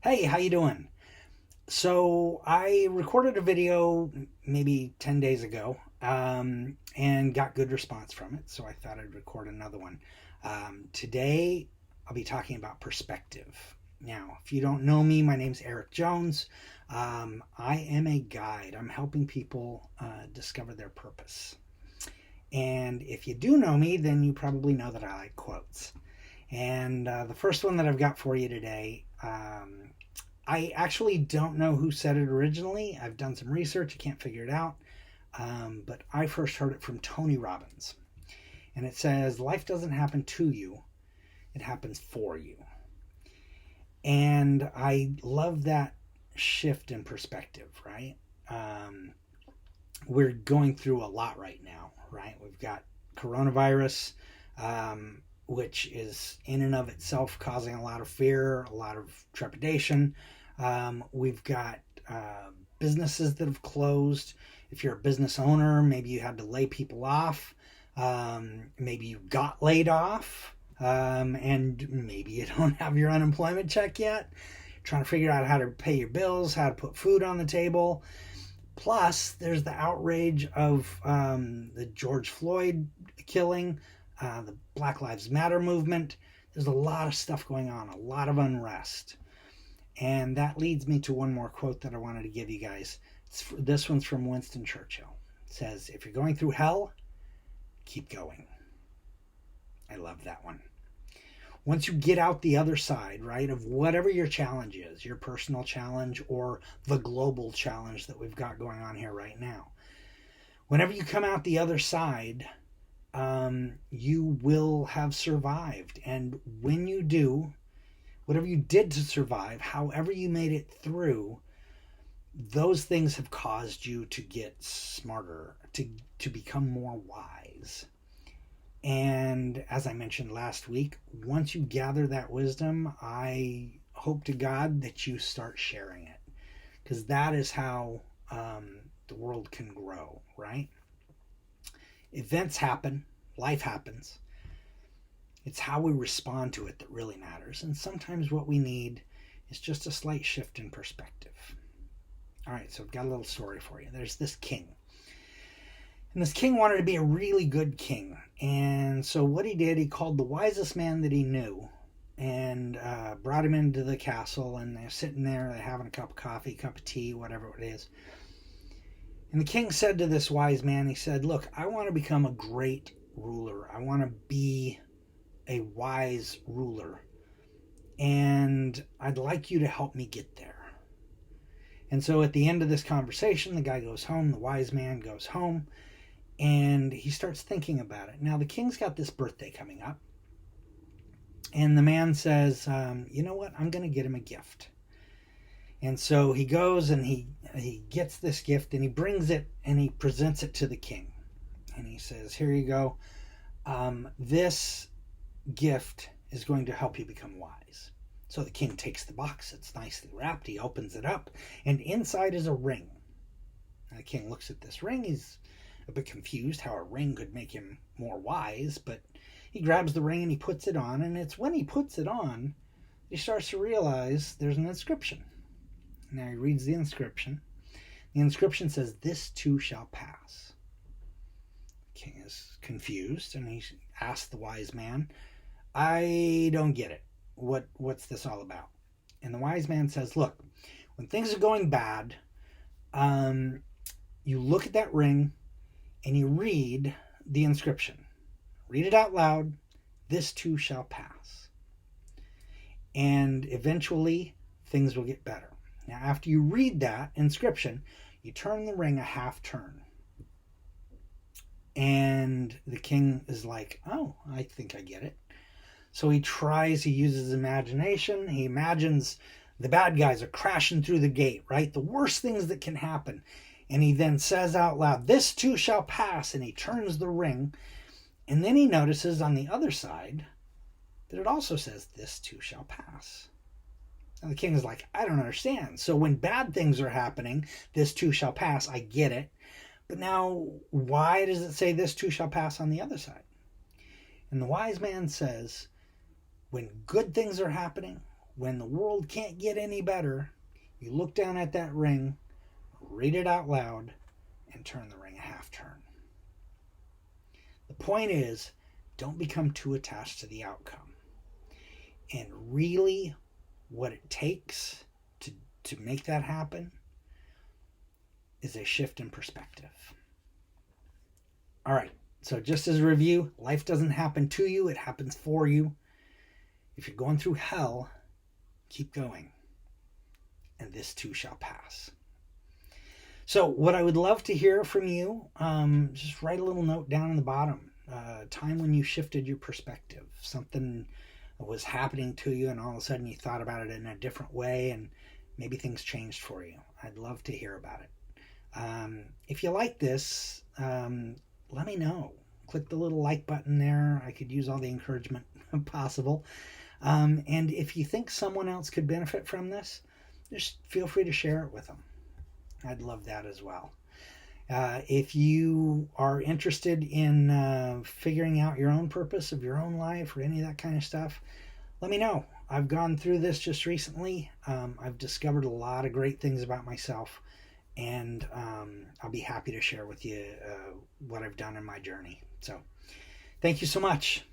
Hey, how you doing? So I recorded a video maybe 10 days ago and got good response from it. So I thought I'd record another one. Today I'll be talking about perspective. Now, if you don't know me, my name's Eric Jones. I am a guide. I'm helping people discover their purpose. And if you do know me, then you probably know that I like quotes. And the first one that I've got for you today, I actually don't know who said it originally. I've done some research, I can't figure it out. But I first heard it from Tony Robbins. And it says, life doesn't happen to you, it happens for you. And I love that shift in perspective, right? We're going through a lot right now, right? We've got coronavirus, which is in and of itself causing a lot of fear, a lot of trepidation. We've got businesses that have closed. If you're a business owner, maybe you had to lay people off. Maybe you got laid off. And maybe you don't have your unemployment check yet. Trying to figure out how to pay your bills, how to put food on the table. Plus, there's the outrage of the George Floyd killing, the Black Lives Matter movement. There's a lot of stuff going on, a lot of unrest. And that leads me to one more quote that I wanted to give you guys. This one's from Winston Churchill. It says, if you're going through hell, keep going. I love that one. Once you get out the other side, right, of whatever your challenge is, your personal challenge or the global challenge that we've got going on here right now, whenever you come out the other side, you will have survived. And when you do, whatever you did to survive, however you made it through, those things have caused you to get smarter, to become more wise. And as I mentioned last week, once you gather that wisdom, I hope to God that you start sharing it, because that is how the world can grow, right? Events happen, life happens. It's how we respond to it that really matters. And sometimes what we need is just a slight shift in perspective. All right, so I've got a little story for you. There's this king. And this king wanted to be a really good king. And so what he did, he called the wisest man that he knew and brought him into the castle. And they're sitting there, they're having a cup of coffee, cup of tea, whatever it is. And the king said to this wise man, he said, look, I want to become a great ruler. I want to be a wise ruler. And I'd like you to help me get there. And so at the end of this conversation, the guy goes home, the wise man goes home, and he starts thinking about it. Now, the king's got this birthday coming up. And the man says, you know what? I'm going to get him a gift. And so he goes and he gets this gift and he brings it and he presents it to the king. And he says, here you go. This gift is going to help you become wise. So the king takes the box. It's nicely wrapped. He opens it up. And inside is a ring. And the king looks at this ring. He's a bit confused how a ring could make him more wise, but he grabs the ring and he puts it on, and it's when he puts it on he starts to realize there's an inscription. Now he reads the inscription. The inscription says, this too shall pass. The king is confused and he asks the wise man, I don't get it. What's this all about? And the wise man says, look, when things are going bad, you look at that ring and you read the inscription. Read it out loud. This too shall pass. And eventually things will get better. Now, after you read that inscription, you turn the ring a half turn. And the king is like, oh, I think I get it. So he uses his imagination. He imagines the bad guys are crashing through the gate, right? The worst things that can happen. And he then says out loud, this too shall pass. And he turns the ring. And then he notices on the other side that it also says, this too shall pass. And the king is like, I don't understand. So when bad things are happening, this too shall pass. I get it. But now, why does it say this too shall pass on the other side? And the wise man says, when good things are happening, when the world can't get any better, you look down at that ring, read it out loud, and turn the ring a half turn. The point is, don't become too attached to the outcome. And really, what it takes to make that happen is a shift in perspective. All right, so just as a review, life doesn't happen to you, it happens for you. If you're going through hell, keep going, and this too shall pass. So what I would love to hear from you, just write a little note down in the bottom. Time when you shifted your perspective. Something was happening to you and all of a sudden you thought about it in a different way and maybe things changed for you. I'd love to hear about it. If you like this, let me know. Click the little like button there. I could use all the encouragement possible. And if you think someone else could benefit from this, just feel free to share it with them. I'd love that as well. If you are interested in figuring out your own purpose of your own life or any of that kind of stuff, let me know. I've gone through this just recently. I've discovered a lot of great things about myself, and I'll be happy to share with you what I've done in my journey. So thank you so much.